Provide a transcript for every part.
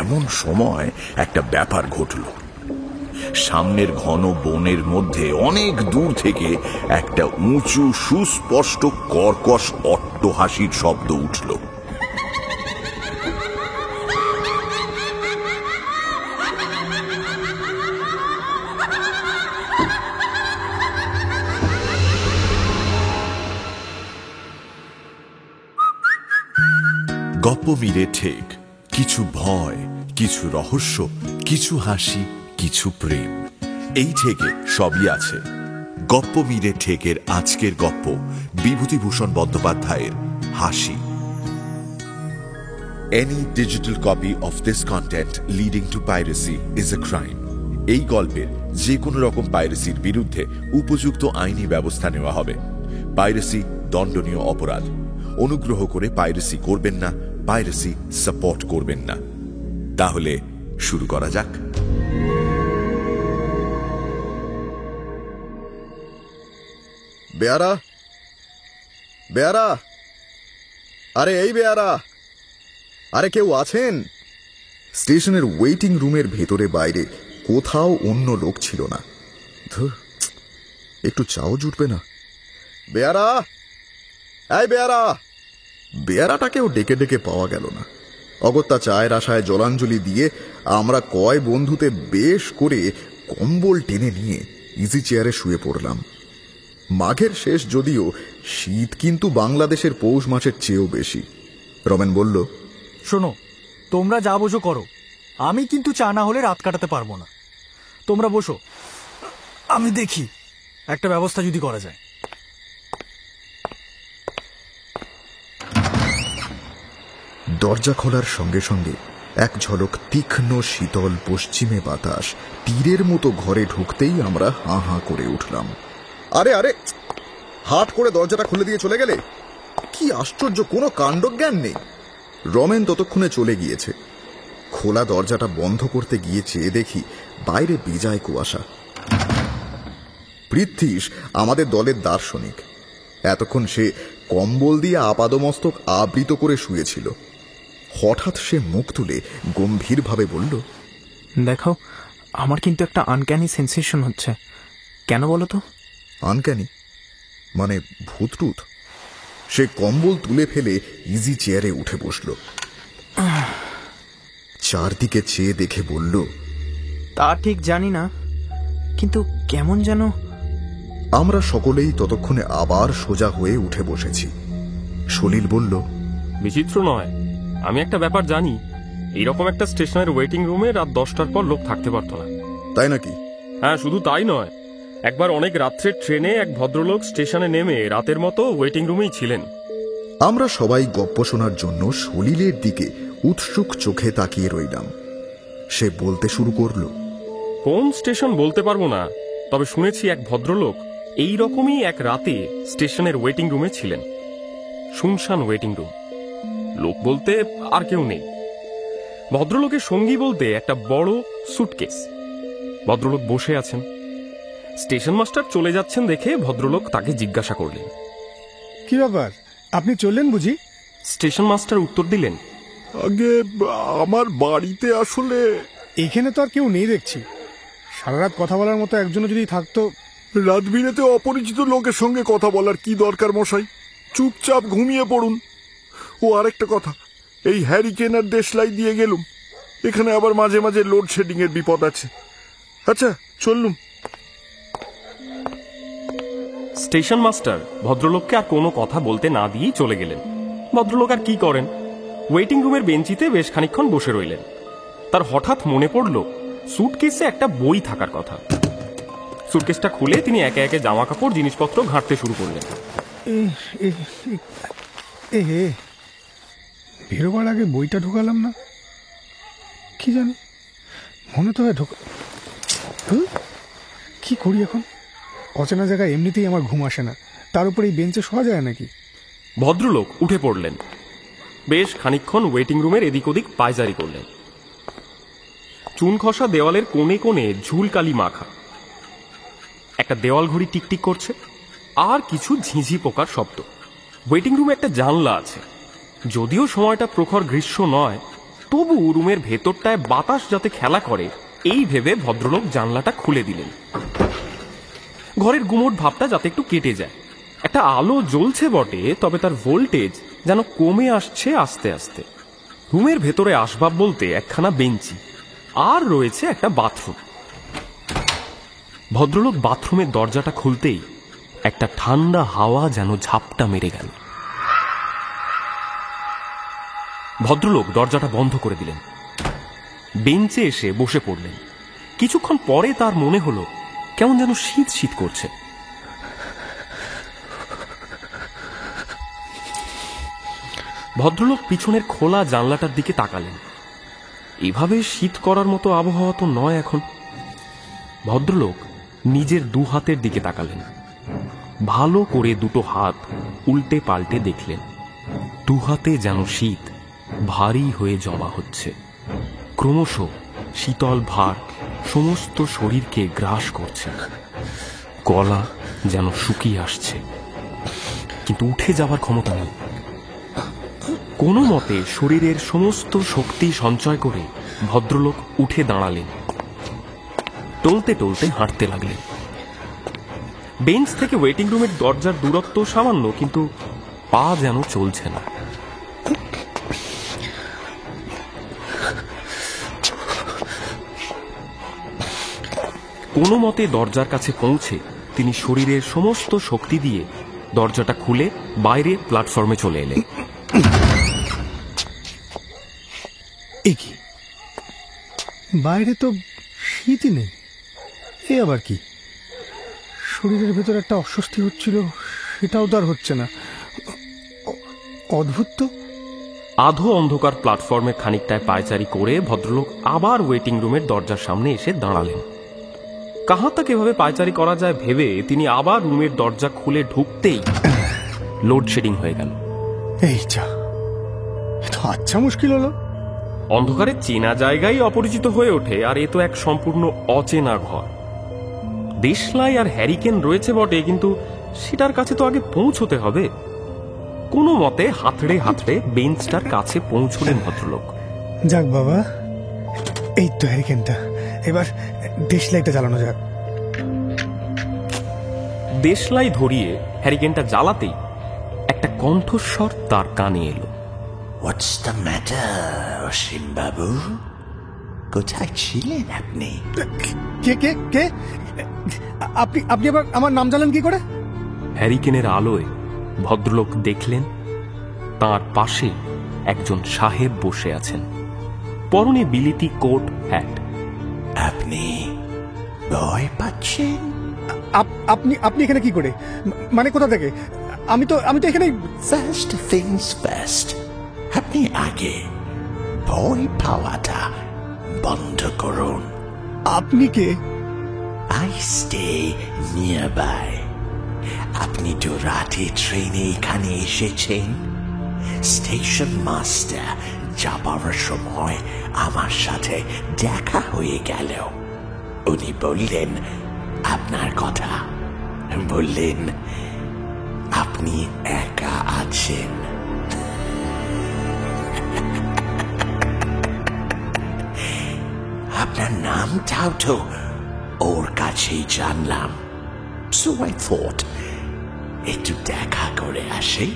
এমন সময় একটা ব্যাপার ঘটল। সামনের ঘন বনের মধ্যে অনেক দূর থেকে একটা উঁচু সুস্পষ্ট কর্কশ অট্টহাসির শব্দ উঠল। গপ্প মিলে ঠেক, কিছু ভয়, কিছু রহস্য, কিছু হাসি, কিছু প্রেম, এই ঠেকে সবই আছে। গপ্প মিলে ঠেকের আজকের গপ্প বিভূতিভূষণ বন্দ্যোপাধ্যায়ের হাসি। Any digital copy of this content leading to piracy is a crime. এই গল্পের যে কোনো রকম পাইরেসির বিরুদ্ধে উপযুক্ত আইনি ব্যবস্থা নেওয়া হবে। পাইরেসি দণ্ডনীয় অপরাধ। অনুগ্রহ করে পাইরেসি করবেন না, পাইরেসি সাপোর্ট করবেন না। তাহলে শুরু করা যাক। বেয়ারা, বেয়ারা, আরে এই বেয়ারা, আরে কেউ আছেন? স্টেশনের ওয়েটিং রুমের ভেতরে বাইরে কোথাও অন্য লোক ছিল না। ধুর, একটু চাও জুটবে না? বেয়ারা, এই বেয়ারা। বেয়ারাটাকেও ডেকে ডেকে পাওয়া গেল না। অগত্যা চায়ের আশায় জলাঞ্জলি দিয়ে আমরা কয় বন্ধুতে বেশ করে কম্বল টেনে নিয়ে ইজি চেয়ারে শুয়ে পড়লাম। মাঘের শেষ যদিও, শীত কিন্তু বাংলাদেশের পৌষ মাসের চেয়েও বেশি। রমেন বলল, শোনো, তোমরা যা বসো করো, আমি কিন্তু চা না হলে রাত কাটাতে পারবো না। তোমরা বসো, আমি দেখি একটা ব্যবস্থা যদি করা যায়। দরজা খোলার সঙ্গে সঙ্গে এক ঝলক তীক্ষ্ণ শীতল পশ্চিমে বাতাস তীরের মতো ঘরে ঢুকতেই আমরা হাঁ হাঁ করে উঠলাম। আরে আরে, হাট করে দরজাটা খুলে দিয়ে চলে গেলে? কি আশ্চর্য, কোনো কাণ্ডজ্ঞান নেই। রমেন ততক্ষণে চলে গিয়েছে। খোলা দরজাটা বন্ধ করতে গিয়ে চেয়ে দেখি বাইরে বেজায় কুয়াশা। পৃথ্বীশ আমাদের দলের দার্শনিক। এতক্ষণ সে কম্বল দিয়ে আপাদমস্তক আবৃত করে শুয়েছিল। হঠাৎ সে মুখ তুলে গম্ভীরভাবে বলল, দেখো, আমার কিন্তু একটা আনক্যানি সেন্সেশন হচ্ছে। কেন বলো তো? আনক্যানি মানে ভূতটুত? সে কম্বল তুলে ফেলে ইজি চেয়ারে উঠে বসল। চারদিকে চেয়ে দেখে বলল, তা ঠিক জানি না, কিন্তু কেমন যেন। আমরা সকলেই ততক্ষণে আবার সোজা হয়ে উঠে বসেছি। সলিল বলল, বিচিত্র নয়, আমি একটা ব্যাপার জানি। এইরকম একটা স্টেশনের ওয়েটিং রুমে রাত 10টার পর লোক থাকতে পারতো না। তাই নাকি? হ্যাঁ, শুধু তাই নয়, একবার অনেক রাত্রের ট্রেনে এক ভদ্রলোক স্টেশনে নেমে রাতের মতো ওয়েটিং রুমেই ছিলেন। আমরা সবাই গপ্প শোনার জন্য সলিলের দিকে উৎসুক চোখে তাকিয়ে রইলাম। সে বলতে শুরু করল, কোন স্টেশন বলতে পারবো না, তবে শুনেছি এক ভদ্রলোক এই রকমই এক রাতে স্টেশনের ওয়েটিং রুমে ছিলেন। শুনশান ওয়েটিং রুম, লোক বলতে আর কেউ নেই। ভদ্রলোকের সঙ্গী বলতে একটা বড় সুটকেস। ভদ্রলোক বসে আছেন। স্টেশন মাস্টার চলে যাচ্ছেন দেখে ভদ্রলোক তাকে জিজ্ঞাসা করলেন, কি ব্যাপার, আপনি চললেন বুঝি? স্টেশন মাস্টার উত্তর দিলেন, আগে আমার বাড়িতে আসলে। এখানে তো আর কেউ নেই দেখছি। সারা রাত কথা বলার মতো একজনও যদি থাকতো। রাত বিরেতে অপরিচিত লোকের সঙ্গে কথা বলার কি দরকার মশাই? চুপচাপ ঘুমিয়ে পড়ুন। ও আরেকটা কথা, এই হ্যারিকেন আর দেশলাই দিয়ে গেলুম। এখানে আবার মাঝে মাঝে লোডশেডিং এর বিপদ আছে। আচ্ছা, চললুম। স্টেশন মাস্টার ভদ্রলোককে আর কোনো কথা বলতে না দিয়েই চলে গেলেন। ভদ্রলোক আর কি করেন, ওয়েটিং রুমের বেঞ্চিতে বেশ খানিকক্ষণ বসে রইলেন। তার হঠাৎ মনে পড়ল সুটকেসে একটা বই থাকার কথা। সুটকেসটা খুলে তিনি একে একে জামা কাপড় জিনিসপত্র ঘাঁটতে শুরু করলেন। বেরোবার আগে বইটা ঢোকালাম না, কি জানি, মনে তো হয় কি করি এখন? অচেনা জায়গায় এমনিতেই আমার ঘুম আসে না, তার উপর এই বেঞ্চে শোয়া যায় নাকি? ভদ্রলোক উঠে পড়লেন। বেশ খানিকক্ষণ ওয়েটিং রুমের এদিক ওদিক পায়চারি করলেন। চুন খসা দেওয়ালের কোণে কোণে ঝুলকালি মাখা। একটা দেওয়াল ঘড়ি টিকটিক করছে, আর কিছু ঝিঝি পোকার শব্দ। ওয়েটিং রুমে একটা জানলা আছে, যদিও সময়টা প্রখর গ্রীষ্ম নয়, তবু রুমের ভেতরটায় বাতাস যাতে খেলা করে এই ভেবে ভদ্রলোক জানলাটা খুলে দিলেন, ঘরের গুমোট ভাবটা যাতে একটু কেটে যায়। একটা আলো জ্বলছে বটে, তবে তার ভোল্টেজ যেন কমে আসছে আস্তে আস্তে। রুমের ভেতরে আসবাব বলতে একখানা বেঞ্চি, আর রয়েছে একটা বাথরুম। ভদ্রলোক বাথরুমের দরজাটা খুলতেই একটা ঠান্ডা হাওয়া যেন ঝাপটা মেরে গেল। ভদ্রলোক দরজাটা বন্ধ করে দিলেন, বেঞ্চে এসে বসে পড়লেন। কিছুক্ষণ পরে তার মনে হলো কেমন যেন শীত শীত করছে। ভদ্রলোক পিছনের খোলা জানলাটার দিকে তাকালেন। এভাবে শীত করার মতো আবহাওয়া তো নয় এখন। ভদ্রলোক নিজের দু হাতের দিকে তাকালেন, ভালো করে দুটো হাত উল্টে পাল্টে দেখলেন। দু হাতে যেন শীত ভারী হয়ে জমা হচ্ছে। ক্রমশ শীতল ভার সমস্ত শরীরকে গ্রাস করছে। গলা যেন শুকিয়ে আসছে, কিন্তু উঠে যাবার ক্ষমতা নেই। কোনো মতে শরীরের সমস্ত শক্তি সঞ্চয় করে ভদ্রলোক উঠে দাঁড়ালেন, টলতে টলতে হাঁটতে লাগলেন। বেঞ্চ থেকে ওয়েটিং রুমের দরজার দূরত্ব সামান্য, কিন্তু পা যেন চলছে না। কোনো মতে দরজার কাছে পৌঁছে তিনি শরীরের সমস্ত শক্তি দিয়ে দরজাটা খুলে বাইরে প্ল্যাটফর্মে চলে এলেন। এ কি, বাইরে তো শীতই নেই, এ আবার কি? শরীরের ভেতর একটা অস্বস্তি হচ্ছিল, সেটাও তো আর হচ্ছে না। অদ্ভুত তো। আধো অন্ধকার প্ল্যাটফর্মের খানিকটায় পায়চারি করে ভদ্রলোক আবার ওয়েটিং রুমের দরজার সামনে এসে দাঁড়ালেন। কাহাতাকে এভাবে পায়চারি করা যায় ভেবে তিনি আবার রুমের দরজা খুলে ঢুকতেই লোডশেডিং হয়ে গেল। এই যা, তো আচ্ছা মুশকিল হলো। অন্ধকারে চেনা জায়গায় অপরিচিত হয়ে ওঠে, আর এ তো এক সম্পূর্ণ অচেনা ঘর। দেশলাই আর হ্যারিকেন রয়েছে বটে, কিন্তু সেটার কাছে তো আগে পৌঁছতে হবে। কোনো মতে হাতড়ে হাতড়ে বেঞ্চটার কাছে পৌঁছলেন ভদ্রলোক। যাক বাবা, এই তো হ্যারিকেনটা, এবার দেশলাইটা জ্বালানো যাক। দেশলাই ধরিয়ে হ্যারিকেনটা জ্বালাতেই একটা কণ্ঠস্বর তার কানে এলো। What's the matter, অসীম বাবু? কোথায় ছিলেন আপনি? কে কে কে? আপনি আপনি আবার আমার নাম জানলেন কি করে? হ্যারিকেনের আলোয় ভদ্রলোক দেখলেন তার পাশে একজন সাহেব বসে আছেন, পরনে বিলিতি কোট হ্যাট। আপনি ভয় পাচ্ছেন? আপনি আপনি এখানে কি করে, মানে কোথা থেকে? আমি তো এখানে। ফার্স্ট থিংস ফার্স্ট, আপনি আগে ভয় পাওয়াটা বন্ধ করুন। আপনি কে? I stay nearby. আপনি তো রাতে ট্রেনে এখানে এসেছেন। স্টেশন মাস্টার যাবার সময় আমার সাথে দেখা হয়ে গেল। উনি বললেন আপনার কথা, বললেন আপনি একা আছেন। আপনার নামটাও তো ওর কাছেই জানলাম। So I thought একটু দেখা করে আসি।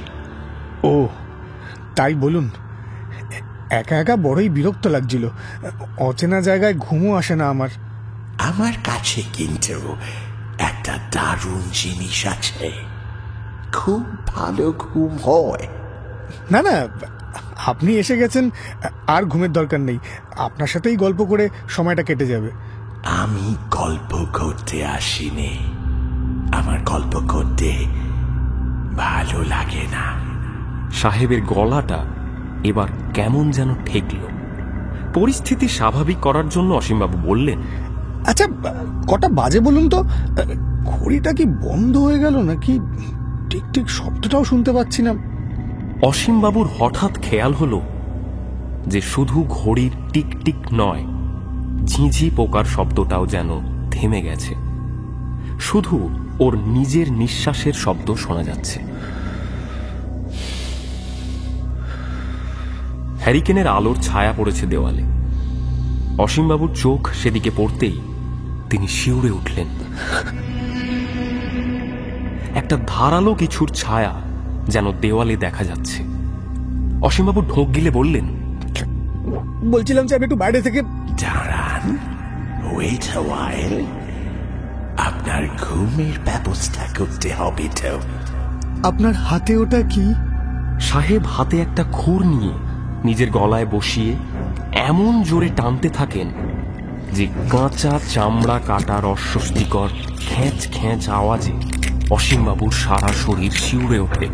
ও তাই বলুন। একা একা বড়ই বিরক্ত লাগছিল। অচেনা জায়গায় ঘুমও আসে না আমার। আমার কাছে কিন্তু একটা দারুণ জিনিস আছে, খুব ভালো ঘুম হয়। না না, আপনি এসে গেছেন, আর ঘুমের দরকার নেই। আপনার সাথেই গল্প করে সময়টা কেটে যাবে। আমি গল্প করতে আসিনি, আমার গল্প করতে ভালো লাগে না। সাহেবের গলাটা এবার কেমন যেন ঠেকল। পরিস্থিতি স্বাভাবিক করার জন্য অসীমবাবু বললেন, আচ্ছা কটা বাজে বলুন তো? ঘড়িটা কি বন্ধ হয়ে গেল নাকি? ঠিক ঠিক শব্দটাও শুনতে পাচ্ছি না। অসীমবাবুর হঠাৎ খেয়াল হলো যে শুধু ঘড়ির টিক টিক নয়, ঝিঁঝি পোকার শব্দটাও যেন থেমে গেছে। শুধু ওর নিজের নিঃশ্বাসের শব্দ শোনা যাচ্ছে। হ্যারিকেনের আলোর ছায়া পড়েছে দেওয়ালে। অসীমবাবুর চোখ সেদিকে পড়তেই তিনি শিউরে উঠলেন। একটা ধারালো কিছুর ছায়া যেন দেওয়ালে দেখা যাচ্ছে। অসীমবাবু ঢোক গিলে বললেন, বলছিলাম যে আমি একটু বাইরে থেকে। দাঁড়ান, ওয়েট আ ওয়াইল, আপনার ঘুমের ব্যবস্থা করতে হবে তো। আপনার হাতে ওটা কি? সাহেব হাতে একটা খুর নিয়ে নিজের গলায় বসিয়ে এমন জোরে টানতে থাকেন যে কাঁচা চামড়া কাটার অস্বস্তিকর খ্যাঁচ খ্যাঁচ আওয়াজে অসীমবাবুর সারা শরীর শিউরে ওঠে।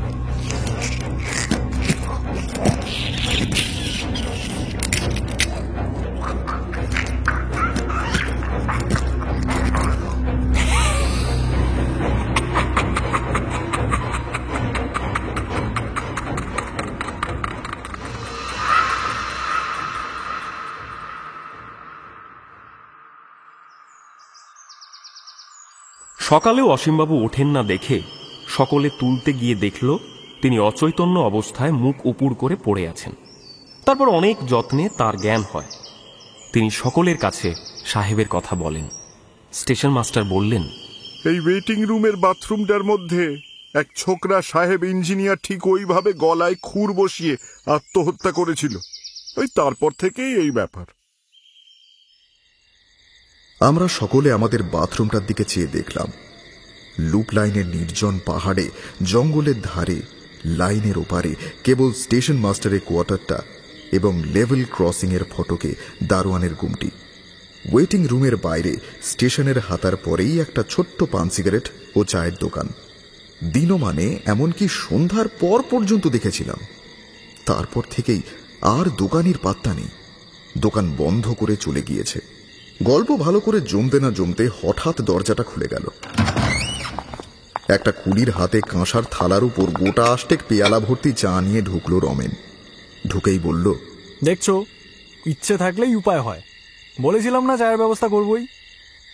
সকালেও অসীমবাবু ওঠেন না দেখে সকলে তুলতে গিয়ে দেখল তিনি অচৈতন্য অবস্থায় মুখ উপুড় করে পড়ে আছেন। তারপর অনেক যত্নে তার জ্ঞান হয়। তিনি সকলের কাছে সাহেবের কথা বলেন। স্টেশন মাস্টার বললেন, এই ওয়েটিং রুমের বাথরুমটার মধ্যে এক ছোকরা সাহেব ইঞ্জিনিয়ার ঠিক ওইভাবে গলায় খুর বসিয়ে আত্মহত্যা করেছিল। ওই তারপর থেকেই এই ব্যাপার। আমরা সকলে আমাদের বাথরুমটার দিকে চেয়ে দেখলাম। লুপ লাইনের নির্জন পাহাড়ে, জঙ্গলের ধারে, লাইনের ওপারে কেবল স্টেশন মাস্টারের কোয়ার্টারটা এবং লেভেল ক্রসিং এর ফটকে দারোয়ানের গুমটি। ওয়েটিং রুমের বাইরে স্টেশনের হাতার পরেই একটা ছোট্ট পান সিগারেট ও চায়ের দোকান। দিনমানে এমনকি সন্ধ্যার পর পর্যন্ত দেখেছিলাম। তারপর থেকেই আর দোকানির পাত্তা নেই। দোকান বন্ধ করে চলে গিয়েছে। গল্প ভালো করে জমতে না জমতে হঠাৎ দরজাটা খুলে গেল। একটা কুলির হাতে কাঁসার থালার উপর গোটা আষ্টেক পেয়ালা ভর্তি চা নিয়ে ঢুকলো রমেন। ঢুকেই বলল, দেখছো, ইচ্ছে থাকলেই উপায় হয়। বলেছিলাম না চায়ের ব্যবস্থা করবই।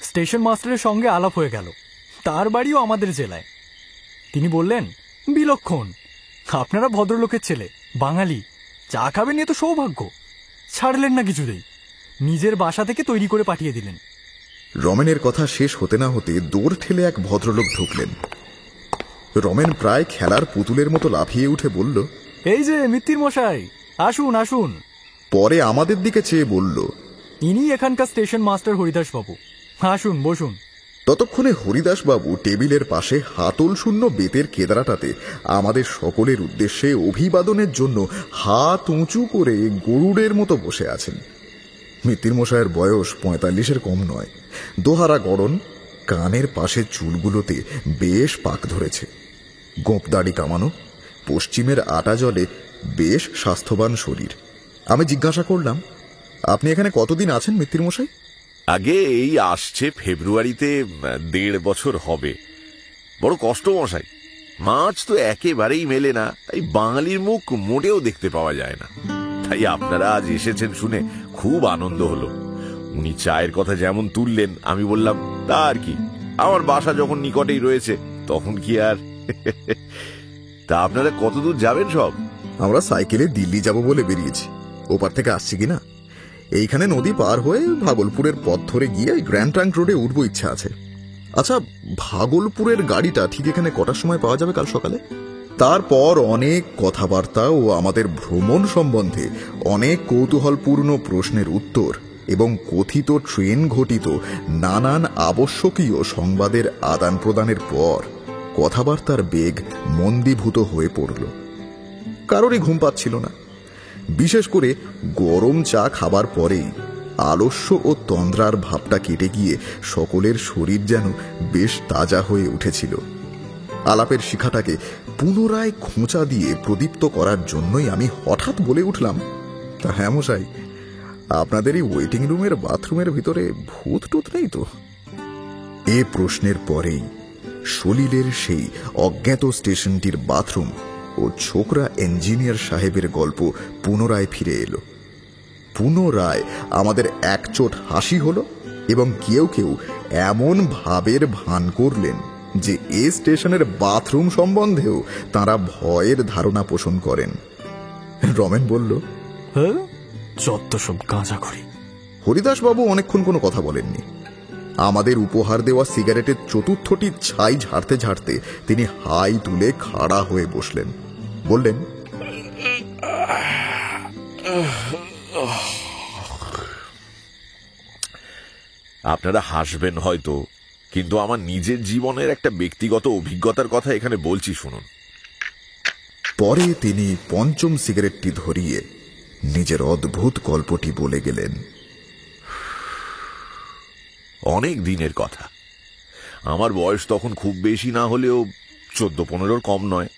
স্টেশন মাস্টারের সঙ্গে আলাপ হয়ে গেল। তার বাড়িও আমাদের জেলায়। তিনি বললেন, বিলক্ষণ, আপনারা ভদ্রলোকের ছেলে, বাঙালি, চা খাবেন এ তো সৌভাগ্য। ছাড়লেন না কিছুতেই, নিজের বাসা থেকে তৈরি করে পাঠিয়ে দিলেন। রমেনের কথা শেষ হতে না হতে দৌড় ঠেলে এক ভদ্রলোক ঢুকলেন। রমেন প্রায় খেলার পুতুলের মতো লাফিয়ে উঠে বলল, এই যে মিত্তির মশাই, আসুন আসুন। পরে আমাদের দিকে চেয়ে বলল, ইনি এখানকার স্টেশন মাস্টার হরিদাস বাবু। আসুন, বসুন। ততক্ষণে হরিদাসবাবু টেবিলের পাশে হাতল শূন্য বেতের কেদারাটাতে আমাদের সকলের উদ্দেশ্যে অভিবাদনের জন্য হাত উঁচু করে গরুড়ের মতো বসে আছেন। মিত্তির মশাইয়ের বয়স 45-এর কম নয়। দোহারা গড়ন, কানের পাশে চুলগুলোতে বেশ পাক ধরেছে, গোঁপদাড়ি কামানো, পশ্চিমের আটা জলে বেশ স্বাস্থ্যবান শরীর। আমি জিজ্ঞাসা করলাম, আপনি এখানে কতদিন আছেন মিত্তির মশাই? আগে এই আসছে ফেব্রুয়ারিতে 1.5 বছর হবে। বড় কষ্ট মশাই, মাছ তো একেবারেই মেলে না, তাই বাঙালির মুখ মোটেও দেখতে পাওয়া যায় না। তাই আপনারা আজ এসেছেন শুনে খুব আনন্দ হলো। উনি চায়ের কথা যেমন তুললেন, আমি বললাম, তা আর কি, আমার বাসা যখন নিকটেই রয়েছে তখন কি আর। তা আপনারা কতদূর যাবেন সব? আমরা সাইকেলে দিল্লি যাব বলে বেরিয়েছি। ওপার থেকে আসছি কিনা, এইখানে নদী পার হয়ে ভাগলপুরের পথ ধরে গিয়ে গ্র্যান্ড ট্রাঙ্ক রোডে উঠবো ইচ্ছা আছে। আচ্ছা, ভাগলপুরের গাড়িটা ঠিক এখানে কটার সময় পাওয়া যাবে কাল সকালে? তারপর অনেক কথাবার্তা ও আমাদের ভ্রমণ সম্বন্ধে অনেক কৌতূহলপূর্ণ প্রশ্নের উত্তর এবং কথিত ট্রেন ঘটিত নানান আবশ্যকীয় সংবাদের আদান প্রদানের পর কথাবার্তার বেগ মন্দীভূত হয়ে পড়ল। কারোরই ঘুম পাচ্ছিল না। বিশেষ করে গরম চা খাবার পরেই আলস্য ও তন্দ্রার ভাবটা কেটে গিয়ে সকলের শরীর যেন বেশ তাজা হয়ে উঠেছিল। আলাপের শিখাটাকে পুনরায় খোঁচা দিয়ে প্রদীপ্ত করার জন্যই আমি হঠাৎ বলে উঠলাম, তা হ্যাঁ মশাই, আপনাদের এই ওয়েটিং রুমের বাথরুমের ভিতরে ভূত টুত নেই তো? এ প্রশ্নের পরেই সলিলের সেই অজ্ঞাত স্টেশনটির বাথরুম ও ছোকরা ইঞ্জিনিয়ার সাহেবের গল্প পুনরায় ফিরে এলো। পুনরায় আমাদের একচোট হাসি হলো এবং কেউ কেউ এমন ভাবের ভান করলেন যে এ স্টেশনের বাথরুম সম্বন্ধেও তারা ভয়ের ধারণা পোষণ করেন। রমেন বলল, হ্যাঁ, যত সব গাঁজা করি। হরিদাসবাবু অনেকক্ষণ কোনো কথা বলেননি। আমাদের উপহার দেওয়া সিগারেটের চতুর্থটি ছাই ঝাড়তে ঝাড়তে তিনি হাই তুলে খাড়া হয়ে বসলেন। বললেন, আপনারা হাসবেন হয়তো, কিন্তু আমার নিজের জীবনের একটা ব্যক্তিগত অভিজ্ঞতার কথা এখানে বলছি, শুনুন। পরে তিনি পঞ্চম সিগারেটটি ধরিয়ে নিজের অদ্ভুত গল্পটি বলে গেলেন। অনেক দিনের কথা। আমার বয়স তখন খুব বেশি না হলেও 14-15 কম নয়।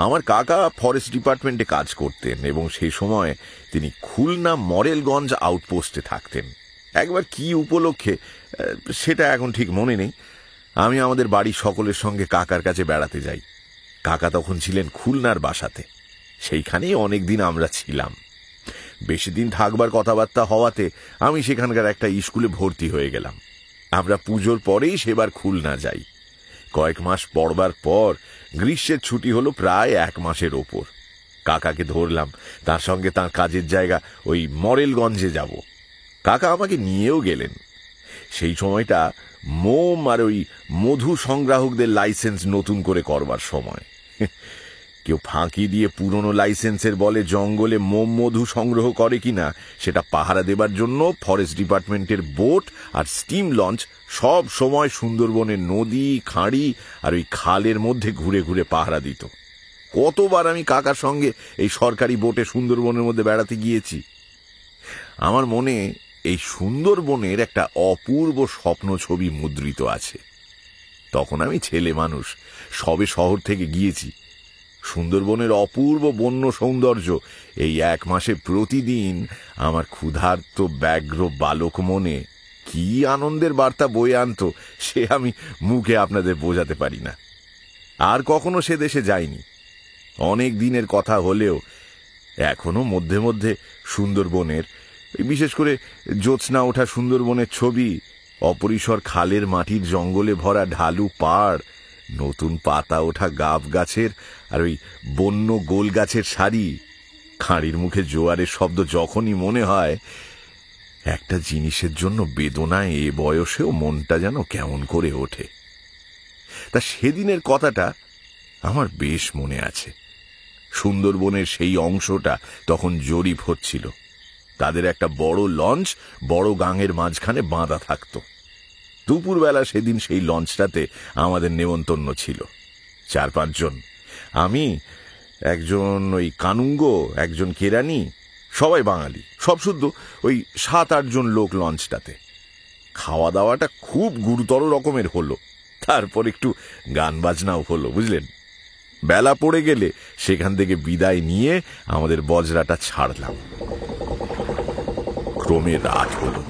আমার কাকা ফরেস্ট ডিপার্টমেন্টে কাজ করতেন এবং সেই সময় তিনি খুলনা মরেলগঞ্জ আউটপোস্টে থাকতেন। একবার কি উপলক্ষে সেটা এখন ঠিক মনে নেই, আমি আমাদের বাড়ির সকলের সঙ্গে কাকার কাছে বেড়াতে যাই। কাকা তখন ছিলেন খুলনার বাসাতে, সেইখানেই অনেকদিন আমরা ছিলাম। বেশি দিন থাকবার কথাবার্তা হওয়াতে আমি সেখানকার একটা স্কুলে ভর্তি হয়ে গেলাম। আমরা পুজোর পরেই সেবার খুলনা যাই। কয়েক মাস পড়বার পর গ্রীষ্মের ছুটি হলো প্রায় 1 মাসের ওপর। কাকাকে ধরলাম তার সঙ্গে তার কাজের জায়গা ওই মরেলগঞ্জে যাব। কাকা আমাকে নিয়েও গেলেন। সেই সময়টা মোম আর ওই মধু সংগ্রাহকদের লাইসেন্স নতুন করে করবার সময়। কেউ ফাঁকি দিয়ে পুরনো লাইসেন্সের বলে জঙ্গলে মোম মধু সংগ্রহ করে কিনা সেটা পাহারা দেবার জন্য ফরেস্ট ডিপার্টমেন্টের বোট আর স্টিম লঞ্চ সব সময় সুন্দরবনের নদী, খাঁড়ি আর ওই খালের মধ্যে ঘুরে ঘুরে পাহারা দিত। কতবার আমি কাকার সঙ্গে এই সরকারি বোটে সুন্দরবনের মধ্যে বেড়াতে গিয়েছি। আমার মনে এই সুন্দরবনের একটা অপূর্ব স্বপ্ন ছবি মুদ্রিত আছে। তখন আমি ছেলে মানুষ, সবে শহর থেকে গিয়েছি। সুন্দরবনের অপূর্ব বন্য সৌন্দর্য এই 1 মাসে প্রতিদিন আমার ক্ষুধার্ত ব্যগ্র বালক মনে কি আনন্দের বার্তা বয়ে আনতো সে আমি মুখে আপনাদের বোঝাতে পারি না। আর কখনো সে দেশে যাইনি। অনেক দিনের কথা হলেও এখনো মধ্যে মধ্যে সুন্দরবনের, বিশেষ করে জ্যোৎস্না ওঠা সুন্দরবনের ছবি, অপরিসর খালের মাটির জঙ্গলে ভরা ঢালু পাড়, নতুন পাতা ওঠা গাব গাছের আর ওই বন্য গোল গাছের সারি, খাঁড়ির মুখে জোয়ারের শব্দ যখনই মনে হয়, একটা জিনিসের জন্য বেদনায় এ বয়সেও মনটা যেন কেমন করে ওঠে। তা সেদিনের কথাটা আমার বেশ মনে আছে। সুন্দরবনের সেই অংশটা তখন জরিপ হচ্ছিল। তাদের একটা বড় লঞ্চ বড় গাঙের মাঝখানে বাঁধা থাকত। দুপুরবেলা সেদিন সেই লঞ্চটাতে আমাদের নেমন্তন্ন ছিল 4-5 জন। আমি, একজন ওই কানুঙ্গ, একজন কেরানি, সবাই বাঙালি, সব শুদ্ধ ওই 7-8 জন লোক লঞ্চটাতে। খাওয়া দাওয়াটা খুব গুরুতর রকমের হলো। তারপর একটু গান বাজনাও হলো, বুঝলেন। বেলা পড়ে গেলে সেখান থেকে বিদায় নিয়ে আমাদের বজরাটা ছাড়লাম। ক্রমে রাত হলো,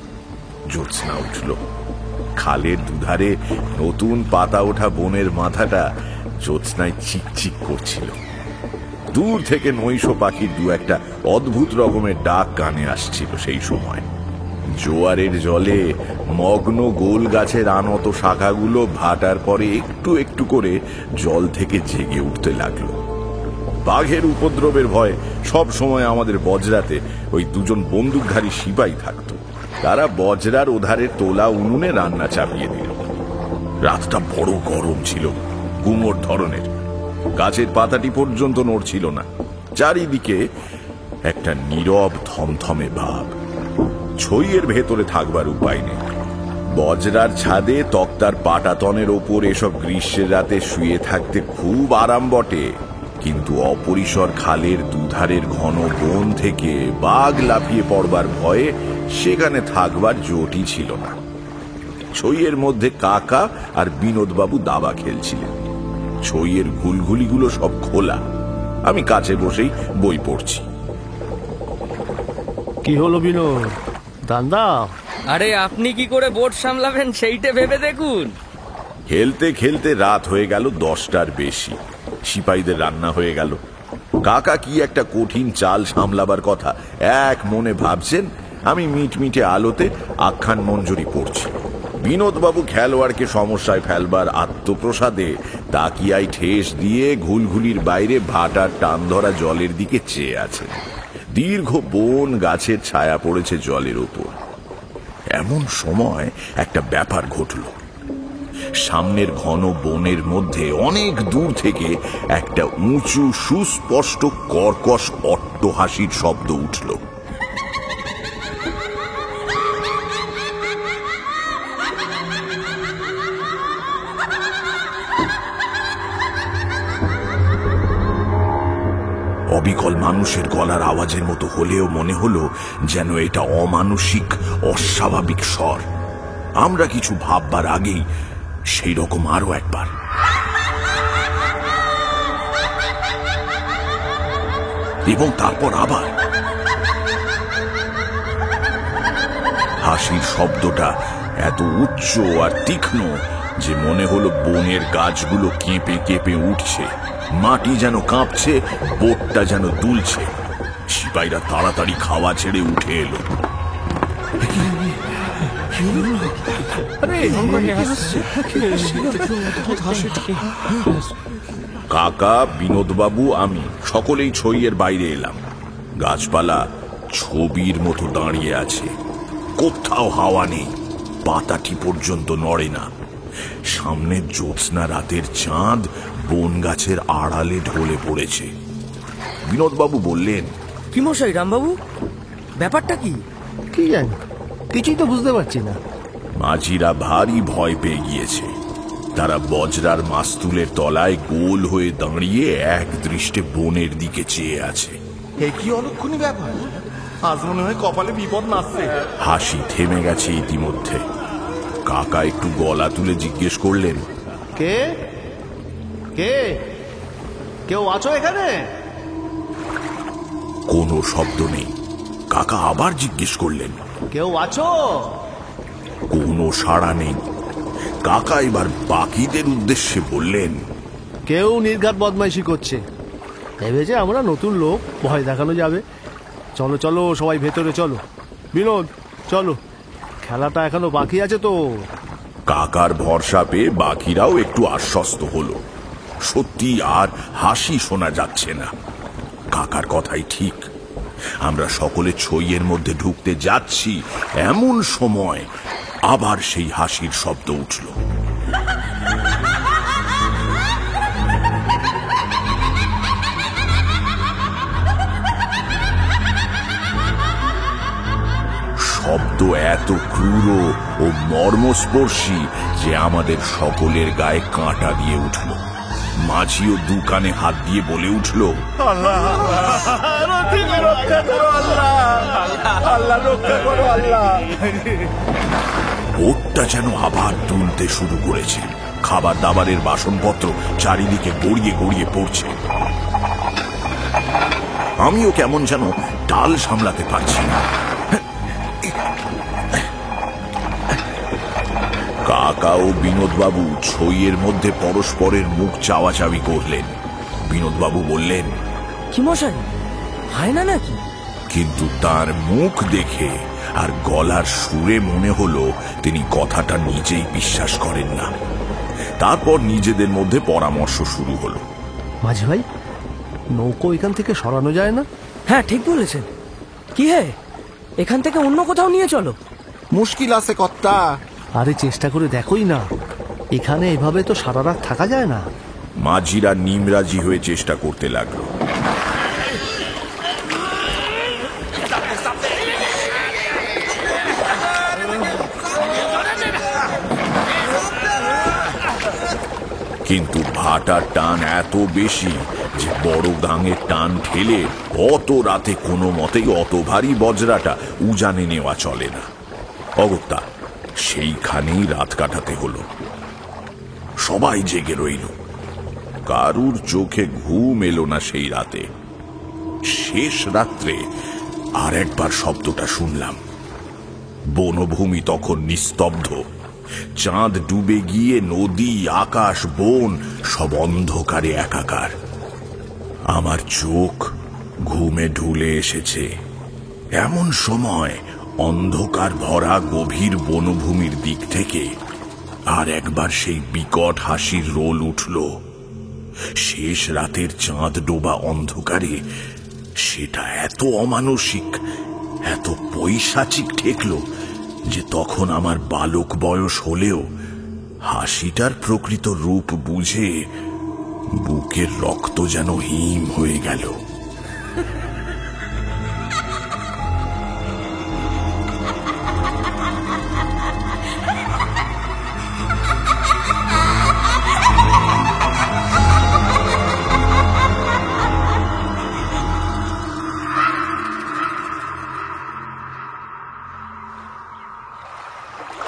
জ্যোৎস্না উঠল। খালের দুধারে নতুন পাতা ওঠা বনের মাথাটা জ্যোৎস্নায় চিকচিক করছিল। দূর থেকে নৈশ পাখির 2-1টা অদ্ভুত রকমের ডাক কানে আসছিল সেই সময়। জোয়ারের জলে মগ্ন গোল গাছের আনত শাখাগুলো ভাটার পরে একটু একটু করে জল থেকে জেগে উঠতে লাগলো। বাঘের উপদ্রবের ভয় সব সময় আমাদের বজরাতে ওই 2 জন বন্দুকধারী সিপাহী থাকত। তারা বজরার ওধারের তোলা উনুনে রান্না চাপিয়ে দিল। রাতটা বড় গরম ছিল, গুমোট ধরনের। গাছের পাতাটি পর্যন্ত নড়ছিল না। চারিদিকে একটা নীরব থমথমে ভাব। ছইয়ের ভেতরে থাকবার উপায় নেই। বজরার ছাদে তক্তার পাটাতনের ওপর এসব গ্রীষ্মের রাতে শুয়ে থাকতে খুব আরাম বটে, কিন্তু অপরিসর খালের দুধারের ঘন বন থেকে বাঘ লাফিয়ে পড়বার ভয়ে সেখানে থাকবার জোটই ছিল না। ছইয়ের মধ্যে কাকা আর বিনোদবাবু দাবা খেলছিলেন। ছইয়ের ঘুলঘুলিগুলো সব খোলা। আমি কাছে বসেই বই পড়ছি। কি হলো বিনোদ, দান্দা? আরে আপনি কি করে বোট সামলাবেন সেইটা ভেবে দেখুন। খেলতে খেলতে রাত হয়ে গেল 10টার বেশি। সিপাহীদের রান্না হয়ে গেল। কাকা কি একটা কঠিন চাল সামলাবার কথা এক মনে ভাবছেন, আমি মিটমিটে আলোতে আখ্যান মঞ্জুরি পড়ছি। বিনোদবাবু খেলোয়াড়কে সমস্যায় ফেলবার আত্মপ্রসাদে তাকিয়ায় ঠেস দিয়ে ঘুলঘুলির বাইরে ভাটার টান ধরা জলের দিকে চেয়ে আছেন। দীর্ঘ বন গাছের ছায়া পড়েছে জলের উপর। এমন সময় একটা ব্যাপার ঘটল। সামনের ঘন বনের মধ্যে অনেক দূর থেকে একটা উঁচু সুস্পষ্ট কর্কশ অট্টহাসির শব্দ উঠল। অবিকল মানুষের গলার আওয়াজের মতো হলেও মনে হলো যেন এটা অমানুষিক অস্বাভাবিক স্বর। আমরা কিছু ভাববার আগেই সেই রকম আরো একবার। এবং তারপর আবার। হাসির শব্দটা এত উচ্চ আর তীক্ষ্ণ যে মনে হলো বনের গাছগুলো কেঁপে কেঁপে উঠছে, মাটি যেন কাঁপছে, বোটটা যেন দুলছে। সিপাহীরা তাড়াতাড়ি খাওয়া ছেড়ে উঠে এলো। কাকা, বিনোদবাবু, আমি সকলেই ছইয়ের বাইরে এলাম। গাছপালা ছবির মতো দাঁড়িয়ে আছে, কোথাও হাওয়া নেই, পাতাটি পর্যন্ত নড়ে না। সামনে জ্যোৎস্না রাতের চাঁদ বন গাছের আড়ালে ঢলে পড়েছে। বিনোদবাবু বললেন, কি মশাই, রামবাবু, ব্যাপারটা কি? কি জানি, কিছুই তো বুঝতে পারছি না। মাঝিরা ভারী ভয় পেয়ে গিয়েছে। তারা বজরার মাস্তুলের তলায় গোল হয়ে দাঁড়িয়ে এক দৃষ্টে বনের দিকে চেয়ে আছে। কি অলক্ষণী ব্যাপার, আজ মনে হয় কপালে বিপদ নাচছে। হাসি থেমে গেছে ইতিমধ্যে। কাকা একটু গলা তুলে জিজ্ঞেস করলেন, কে কে কেউ আছো এখানে? কোনো শব্দ নেই। কাকা আবার জিজ্ঞেস করলেন, কেউ আছো? কোনো সাড়া নেই। কাকা এবার বাকিদের উদ্দেশ্যে বললেন, কেউ নির্ঘাত বদমাইশি করছে, ভেবেছে আমরা নতুন লোক, ভয় দেখানো যাবে। চলো চলো সবাই ভেতরে চলো। বিনোদ চলো, খেলাটা এখনো বাকি আছে তো। কাকার ভরসা পেয়ে বাকিরাও একটু আশ্বস্ত হলো। সত্যি আর হাসি শোনা যাচ্ছে না। কাকার কথাই ঠিক। আমরা সকলে ছইয়ের মধ্যে ঢুকতে যাচ্ছি, এমন সময় আবার সেই হাসির শব্দ উঠল। শব্দ এত ক্রূর ও মর্মস্পর্শী যে আমাদের সকলের গায়ে কাঁটা দিয়ে উঠল। মাঝিও দু কানে হাত দিয়ে বলে উঠল, বোটটা যেন আবার দুলতে শুরু করেছে। খাবার দাবারের বাসনপত্র চারিদিকে গড়িয়ে গড়িয়ে পড়ছে। আমিও কেমন যেন ডাল সামলাতে পারছি না। কাকা ও বিনোদবাবু ছইয়ের মধ্যে পরস্পরের মুখ চাওয়াচাওয়ি করলেন। বিনোদবাবু বললেন, কি মশাই, হয় না নাকি? কিন্তু তার মুখ দেখে আর গলার সুরে মনে হলো তিনি কথাটা নিজেই বিশ্বাস করেন না। তারপর নিজেদের মধ্যে পরামর্শ শুরু হলো। মাঝি ভাই, নৌকো এখান থেকে সরানো যায় না? হ্যাঁ, ঠিক বলেছেন। কি হে, এখান থেকে অন্য কোথাও নিয়ে চলো। মুশকিল আছে কর্তা। আরে চেষ্টা করে দেখোই না, এখানে এভাবে তো সারা রাত থাকা যায় না। মাঝিরা নিমরাজি হয়ে চেষ্টা করতে লাগলো। কিন্তু ভাটার টান এত বেশি যে বড় গাঙের টান ঠেলে অত রাতে কোনো মতেই অত ভারী বজরাটা উজানে নেওয়া চলে না। অগত্যা সেইখানেই রাত কাটাতে হলো। সবাই জেগে রইল। কারুর চোখে ঘুম এলো না সেই রাতে। শেষ রাত্রে আর একবার শব্দটা শুনলাম। বনভূমি তখন নিস্তব্ধ। চাঁদ ডুবে গিয়ে নদী, আকাশ, বন সব অন্ধকারে একাকার। আমার চোখ ঘুমে ঢুলে এসেছে। এমন সময় অন্ধকার ভরা গভীর বনভূমির দিক থেকে আর একবার সেই বিকট হাসির রোল উঠল। শেষ রাতের চাঁদ ডোবা অন্ধকারে সেটা এত অমানসিক, এত পৈশাচিক ঠেকল যে তখন আমার বালক বয়স হলেও হাসিটার প্রকৃত রূপ বুঝে বুকের রক্ত যেন হিম হয়ে গেল।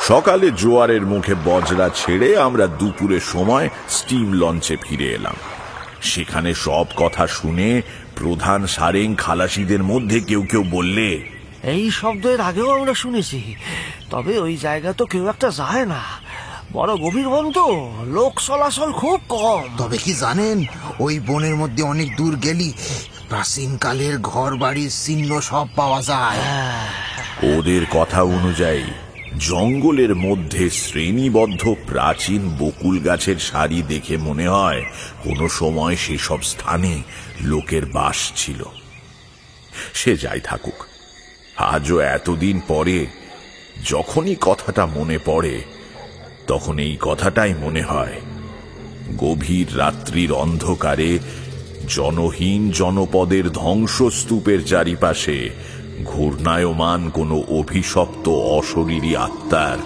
সকালে জোয়ারের মুখে বজরা ছেড়ে আমরা দুপুরের সময় স্টিম লঞ্চে ফিরে এলাম। সেখানে সব কথা শুনে প্রধান সারেং খালাসিদের মধ্যে কেউ কেউ বললে, এই শব্দ এর আগেও আমরা শুনেছি, তবে ওই জায়গা তো কেউ একটা যায় না, বড় গভীর বন তো, লোক চলাচল খুব কম। তবে কি জানেন, ওই বনের মধ্যে অনেক দূর গেলি প্রাচীনকালের ঘর বাড়ির চিহ্ন সব পাওয়া যায়। ওদের কথা অনুযায়ী জঙ্গলের মধ্যে শ্রেণীবদ্ধ প্রাচীন বকুল গাছের সারি দেখে মনে হয় কোনো সময় সেসব স্থানে লোকের বাস ছিল। সে যাই থাকুক, আজও এতদিন পরে যখনই কথাটা মনে পড়ে তখন এই কথাটাই মনে হয়। গভীর রাত্রির অন্ধকারে জনহীন জনপদের ধ্বংসস্তূপের চারিপাশে ঘূর্ণায়মান কোনো অভিশপ্ত অশরীরী আত্মার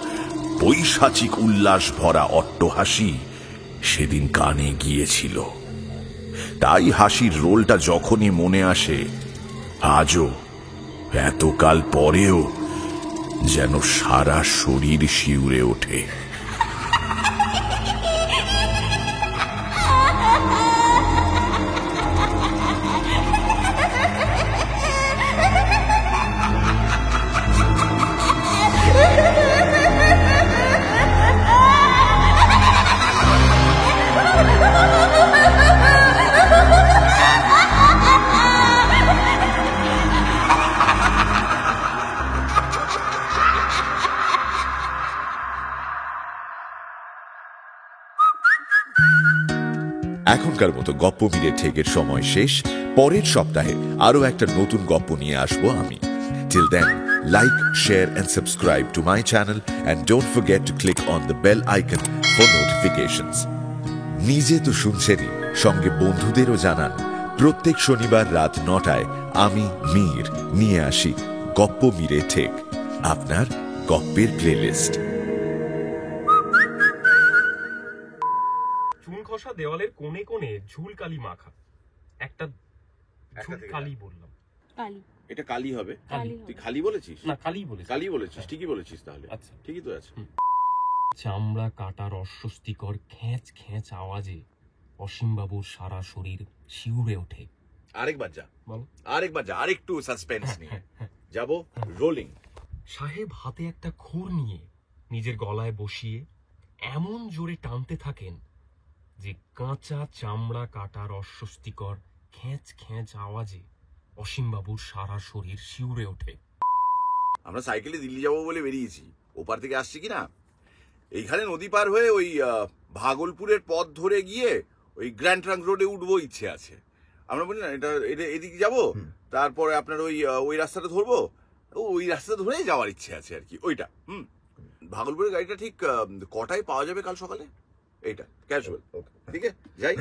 পৈশাচিক উল্লাস ভরা অট্টহাসি সেদিন কানে গিয়েছিল। তাই হাসির রোলটা যখনই মনে আসে, আজও এতকাল পরেও যেন সারা শরীর শিউরে ওঠে। এখনকার মতো গপ্প মিলে ঠেকের সময় শেষ। পরের সপ্তাহে আরো একটা নতুন গপ্প নিয়ে আসবো আমি। Till then, like, share and subscribe to my channel and don't forget to click on the bell icon for notifications. নিজে তো শুনছেনই, সঙ্গে বন্ধুদেরও জানান। প্রত্যেক শনিবার রাত 9টায় আমি মীর নিয়ে আসি গপ্প মিলে ঠেক, আপনার গপ্পের প্লেলিস্ট। চুনখসা দেওয়ালের কোণে কোণে ঝুলকালি মাখা একটা ঝুলকালি বললাম। কালি, এটা কালি হবে। তুই খালি বলেছিস? না, কালি বলেছিস। কালি বলেছিস, ঠিকই বলেছিস। তাহলে আচ্ছা, ঠিকই তো আছে। চামড়া কাটার অস্বস্তিকর খ্যাঁচ খ্যাঁচ আওয়াজে অসীমবাবুর সারা শরীর শিউরে ওঠে। আরেকবার যা, বল। আরেকবার যা, আরেকটু সাসপেন্স নিয়ে যাবো। রোলিং। সাহেব হাতে একটা খুর নিয়ে নিজের গলায় বসিয়ে এমন জোরে টানতে থাকেন যে কাঁচা চামড়া কাটার অস্বস্তিকর খ্যাঁচ খ্যাঁচ আওয়াজে অসীমবাবুর সারা শরীর শিউরে ওঠে। আমরা সাইকেলে দিল্লি যাবো বলে বেরিয়েছি। ওপার থেকে আসছি কিনা, এইখানে নদী পার হয়ে ওই ভাগলপুরের পথ ধরে গিয়ে ওই গ্র্যান্ড ট্রাঙ্ক রোডে উঠবো ইচ্ছে আছে। আমরা বলি না এটা এদিকে যাবো, তারপরে আপনার ওই রাস্তাটা ধরবো, ওই রাস্তা ধরেই যাওয়ার ইচ্ছে আছে আর কি। ওইটা ভাগলপুরের গাড়িটা ঠিক কটায় পাওয়া যাবে কাল সকালে? এইটা ক্যাজুয়াল। ঠিক আছে, যাই।